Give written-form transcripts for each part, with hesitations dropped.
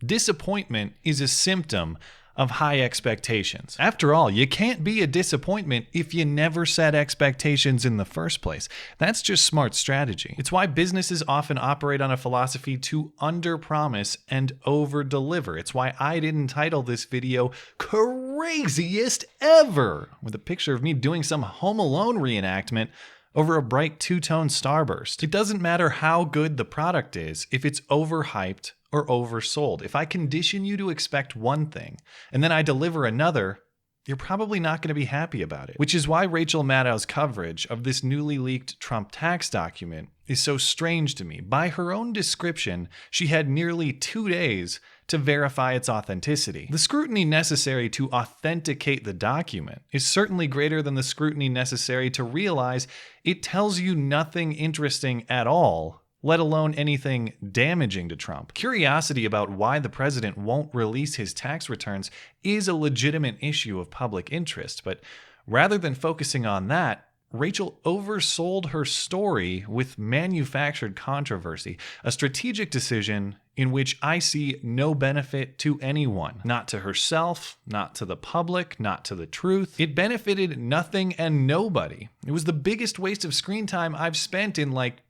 Disappointment is a symptom of high expectations. After all, you can't be a disappointment if you never set expectations in the first place. That's just smart strategy. It's why businesses often operate on a philosophy to under-promise and over-deliver. It's why I didn't title this video Craziest Ever, with a picture of me doing some Home Alone reenactment over a bright two-tone starburst. It doesn't matter how good the product is if it's overhyped or oversold. If I condition you to expect one thing and then I deliver another, you're probably not going to be happy about it. Which is why Rachel Maddow's coverage of this newly leaked Trump tax document is so strange to me. By her own description, she had nearly 2 days to verify its authenticity. The scrutiny necessary to authenticate the document is certainly greater than the scrutiny necessary to realize it tells you nothing interesting at all, let alone anything damaging to Trump. Curiosity about why the president won't release his tax returns is a legitimate issue of public interest, but rather than focusing on that, Rachel oversold her story with manufactured controversy, a strategic decision in which I see no benefit to anyone. Not to herself, not to the public, not to the truth. It benefited nothing and nobody. It was the biggest waste of screen time I've spent in like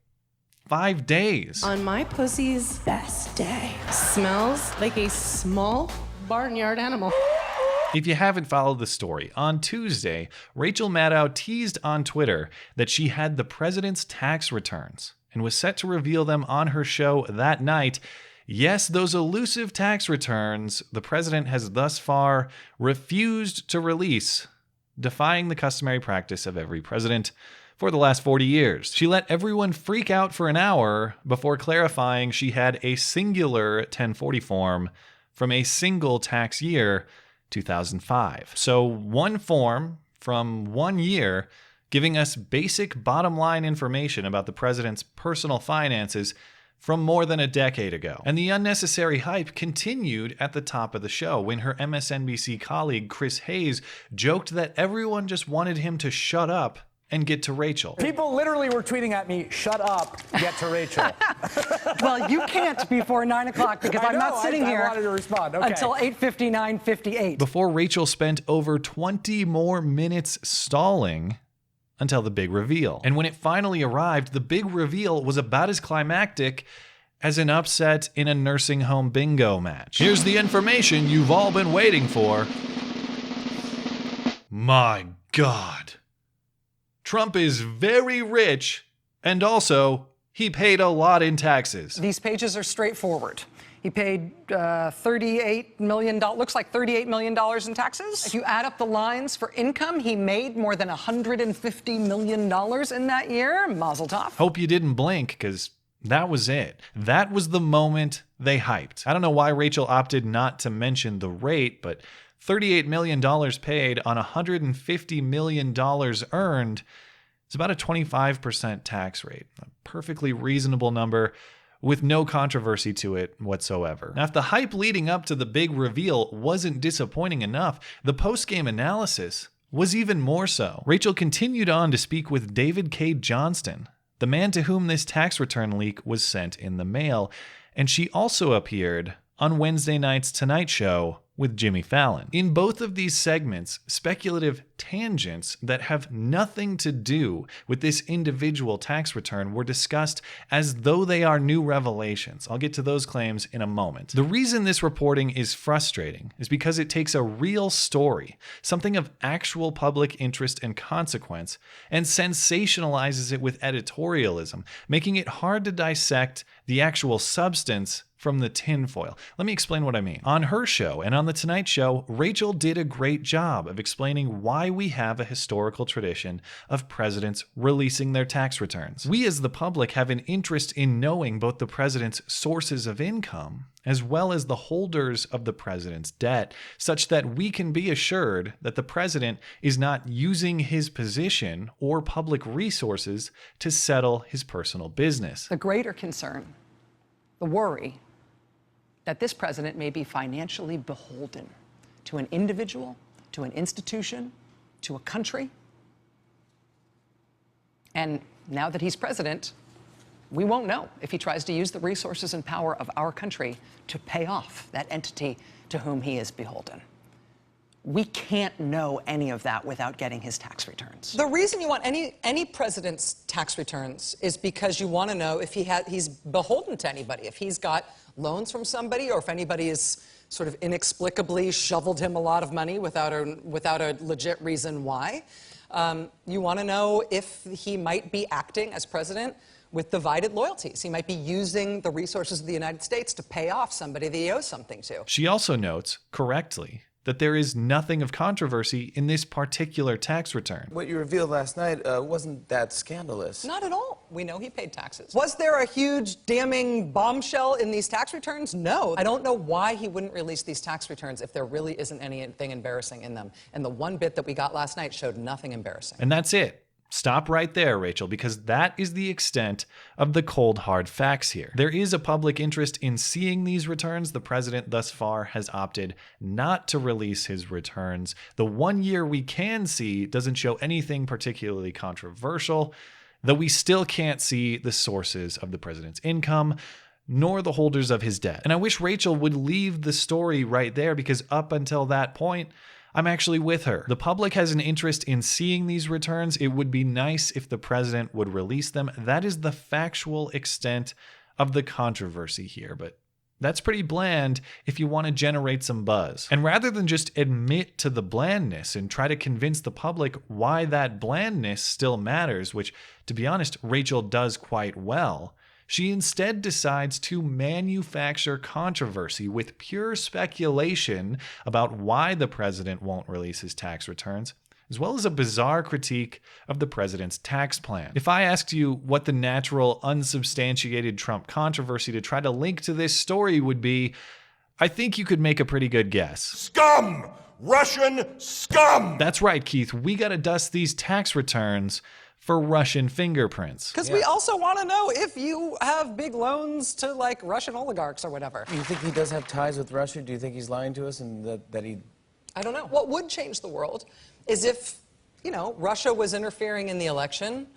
5 days. On my pussy's best day. Smells like a small barnyard animal. If you haven't followed the story, on Tuesday, Rachel Maddow teased on Twitter that she had the president's tax returns and was set to reveal them on her show that night. Yes, those elusive tax returns the president has thus far refused to release, defying the customary practice of every president for the last 40 years. She let everyone freak out for an hour before clarifying she had a singular 1040 form from a single tax year, 2005. So one form from 1 year giving us basic bottom line information about the president's personal finances from more than a decade ago. And the unnecessary hype continued at the top of the show when her MSNBC colleague Chris Hayes joked that everyone just wanted him to shut up and get to Rachel. People literally were tweeting at me, "Shut up, get to Rachel." Well, you can't before 9 o'clock because I'm not sitting here I wanted to respond. Okay. until 8:59:58. Before Rachel spent over 20 more minutes stalling until the big reveal. And when it finally arrived, the big reveal was about as climactic as an upset in a nursing home bingo match. Here's the information you've all been waiting for. My God. Trump is very rich, and also, he paid a lot in taxes. These pages are straightforward. He paid $38 million, looks like $38 million in taxes. If you add up the lines for income, he made more than $150 million in that year. Mazel tov. Hope you didn't blink, because that was it. That was the moment they hyped. I don't know why Rachel opted not to mention the rate, but $38 million paid on $150 million earned is about a 25% tax rate. A perfectly reasonable number with no controversy to it whatsoever. Now, if the hype leading up to the big reveal wasn't disappointing enough, the post-game analysis was even more so. Rachel continued on to speak with David K. Johnston, the man to whom this tax return leak was sent in the mail, and she also appeared on Wednesday night's Tonight Show with Jimmy Fallon. In both of these segments, speculative tangents that have nothing to do with this individual tax return were discussed as though they are new revelations. I'll get to those claims in a moment. The reason this reporting is frustrating is because it takes a real story, something of actual public interest and consequence, and sensationalizes it with editorialism, making it hard to dissect the actual substance from the tinfoil. Let me explain what I mean. On her show and on The Tonight Show, Rachel did a great job of explaining why we have a historical tradition of presidents releasing their tax returns. We as the public have an interest in knowing both the president's sources of income as well as the holders of the president's debt, such that we can be assured that the president is not using his position or public resources to settle his personal business. The greater concern, the worry, that this president may be financially beholden to an individual, to an institution, to a country. And now that he's president, We won't know if he tries to use the resources and power of our country to pay off that entity to whom he is beholden. We can't know any of that without getting his tax returns. The reason you want any president's tax returns is because you want to know if he's beholden to anybody, if he's got loans from somebody, or if anybody has sort of inexplicably shoveled him a lot of money without a legit reason why. You want to know if he might be acting as president with divided loyalties. He might be using the resources of the United States to pay off somebody that he owes something to. She also notes, correctly, that there is nothing of controversy in this particular tax return. What you revealed last night wasn't that scandalous. Not at all. We know he paid taxes. Was there a huge damning bombshell in these tax returns? No. I don't know why he wouldn't release these tax returns if there really isn't anything embarrassing in them. And the one bit that we got last night showed nothing embarrassing. And that's it. Stop right there, Rachel, because that is the extent of the cold, hard facts here. There is a public interest in seeing these returns. The president thus far has opted not to release his returns. The 1 year we can see doesn't show anything particularly controversial, though we still can't see the sources of the president's income, nor the holders of his debt. And I wish Rachel would leave the story right there, because up until that point, I'm actually with her. The public has an interest in seeing these returns. It would be nice if the president would release them. That is the factual extent of the controversy here, but that's pretty bland if you want to generate some buzz. And rather than just admit to the blandness and try to convince the public why that blandness still matters, which, to be honest, Rachel does quite well, she instead decides to manufacture controversy with pure speculation about why the president won't release his tax returns, as well as a bizarre critique of the president's tax plan. If I asked you what the natural, unsubstantiated Trump controversy to try to link to this story would be, I think you could make a pretty good guess. Scum! Russian scum! That's right, Keith. We gotta dust these tax returns for Russian fingerprints. Because we also want to know if you have big loans to, like, Russian oligarchs or whatever. Do you think he does have ties with Russia? Do you think he's lying to us and that he... I don't know. What would change the world is if, Russia was interfering in the election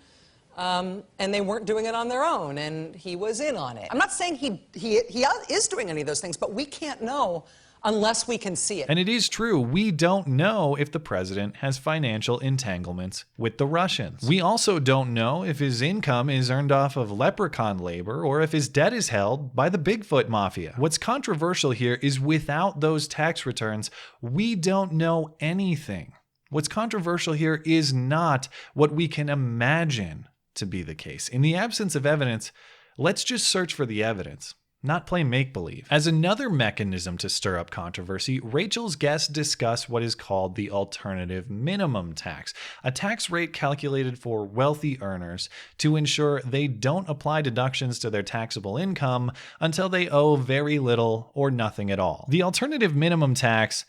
and they weren't doing it on their own and he was in on it. I'm not saying he is doing any of those things, but we can't know unless we can see it. And it is true, we don't know if the president has financial entanglements with the Russians. We also don't know if his income is earned off of leprechaun labor or if his debt is held by the Bigfoot Mafia. What's controversial here is without those tax returns, we don't know anything. What's controversial here is not what we can imagine to be the case. In the absence of evidence, let's just search for the evidence, not play make-believe. As another mechanism to stir up controversy, Rachel's guests discuss what is called the alternative minimum tax, a tax rate calculated for wealthy earners to ensure they don't apply deductions to their taxable income until they owe very little or nothing at all. The alternative minimum tax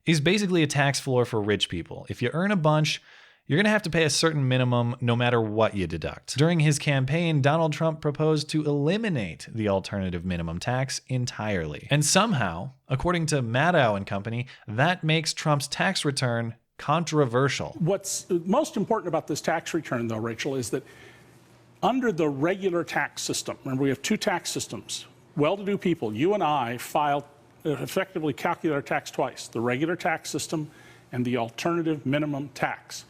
is basically a tax floor for rich people. If you earn a bunch, you're going to have to pay a certain minimum no matter what you deduct. During his campaign, Donald Trump proposed to eliminate the alternative minimum tax entirely. And somehow, according to Maddow and company, that makes Trump's tax return controversial. What's most important about this tax return, though, Rachel, is that under the regular tax system, remember we have two tax systems, well-to-do people, you and I effectively calculate our tax twice, the regular tax system and the alternative minimum tax.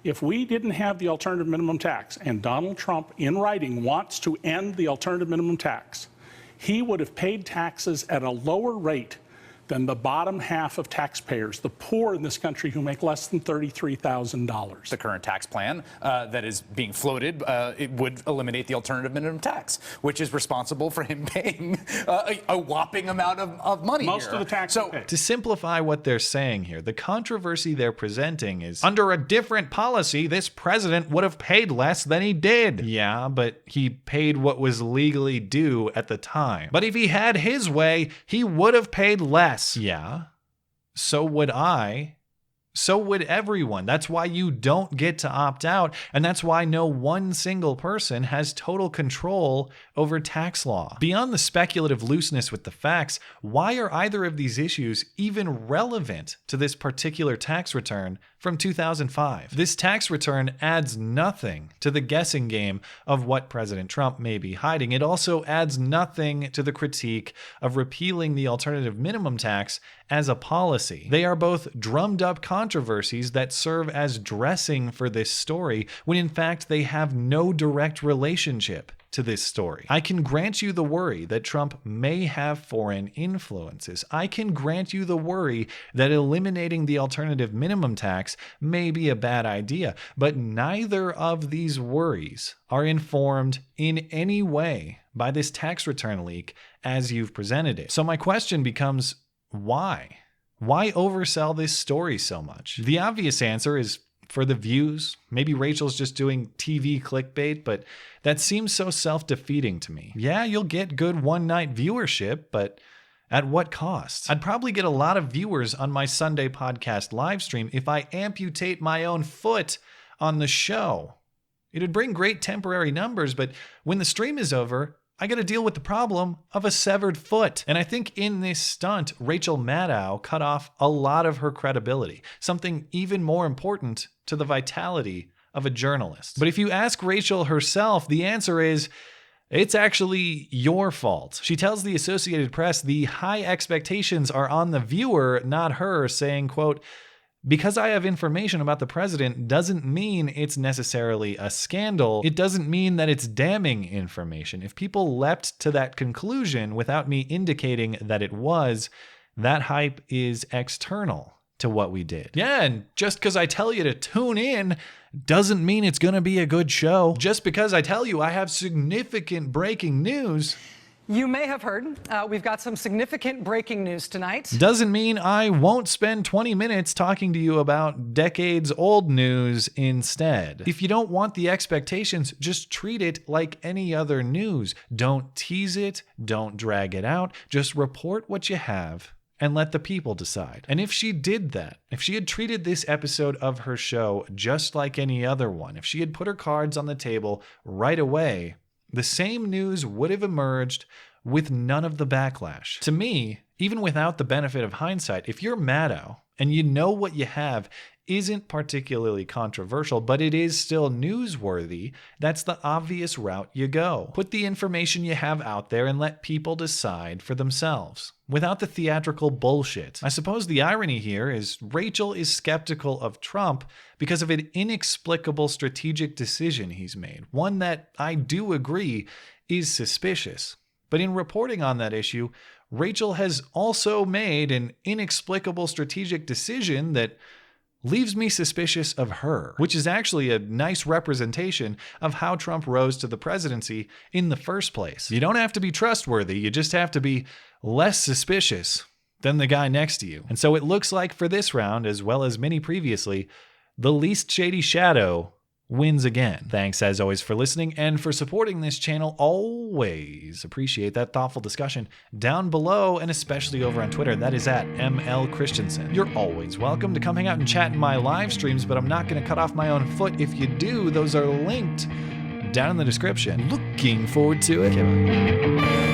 If we didn't have the alternative minimum tax, and Donald Trump in writing wants to end the alternative minimum tax, he would have paid taxes at a lower rate than the bottom half of taxpayers, the poor in this country who make less than $33,000. The current tax plan that is being floated, it would eliminate the alternative minimum tax, which is responsible for him paying a whopping amount of money. Most of the tax. To simplify what they're saying here, the controversy they're presenting is, under a different policy, this president would have paid less than he did. Yeah, but he paid what was legally due at the time. But if he had his way, he would have paid less. Yeah, so would I. So would everyone. That's why you don't get to opt out, and that's why no one single person has total control over tax law. Beyond the speculative looseness with the facts, why are either of these issues even relevant to this particular tax return from 2005. This tax return adds nothing to the guessing game of what President Trump may be hiding. It also adds nothing to the critique of repealing the alternative minimum tax as a policy. They are both drummed up controversies that serve as dressing for this story, when in fact they have no direct relationship to this story. I can grant you the worry that Trump may have foreign influences. I can grant you the worry that eliminating the alternative minimum tax may be a bad idea, but neither of these worries are informed in any way by this tax return leak as you've presented it. So my question becomes, why? Why oversell this story so much? The obvious answer is for the views. Maybe Rachel's just doing TV clickbait, but that seems so self-defeating to me. Yeah, you'll get good one-night viewership, but at what cost? I'd probably get a lot of viewers on my Sunday podcast live stream if I amputate my own foot on the show. It'd bring great temporary numbers, but when the stream is over, I got to deal with the problem of a severed foot. And I think in this stunt, Rachel Maddow cut off a lot of her credibility, something even more important to the vitality of a journalist. But if you ask Rachel herself, the answer is, it's actually your fault. She tells the Associated Press the high expectations are on the viewer, not her, saying, quote, "Because I have information about the president doesn't mean it's necessarily a scandal. It doesn't mean that it's damning information. If people leapt to that conclusion without me indicating that it was, that hype is external to what we did." Yeah, and just because I tell you to tune in doesn't mean it's going to be a good show. Just because I tell you I have significant breaking news You may have heard we've got some significant breaking news tonight. doesn't mean I won't spend 20 minutes talking to you about decades old news instead. If you don't want the expectations, just treat it like any other news. Don't tease it, don't drag it out, just report what you have and let the people decide. And if she did that, if she had treated this episode of her show just like any other one, if she had put her cards on the table right away, the same news would have emerged with none of the backlash. To me, even without the benefit of hindsight, if you're Maddow and you know what you have isn't particularly controversial, but it is still newsworthy, that's the obvious route you go. Put the information you have out there and let people decide for themselves, without the theatrical bullshit. I suppose the irony here is Rachel is skeptical of Trump because of an inexplicable strategic decision he's made, one that I do agree is suspicious. But in reporting on that issue, Rachel has also made an inexplicable strategic decision that leaves me suspicious of her, which is actually a nice representation of how Trump rose to the presidency in the first place. You don't have to be trustworthy, you just have to be less suspicious than the guy next to you. And so it looks like for this round, as well as many previously, the least shady shadow wins again. Thanks as always for listening and for supporting this channel. Always appreciate that thoughtful discussion down below, and especially over on Twitter. That is at ML Christiansen. You're always welcome to come hang out and chat in my live streams, but I'm not going to cut off my own foot if you do. Those are linked down in the description. Looking forward to it. Okay, bye.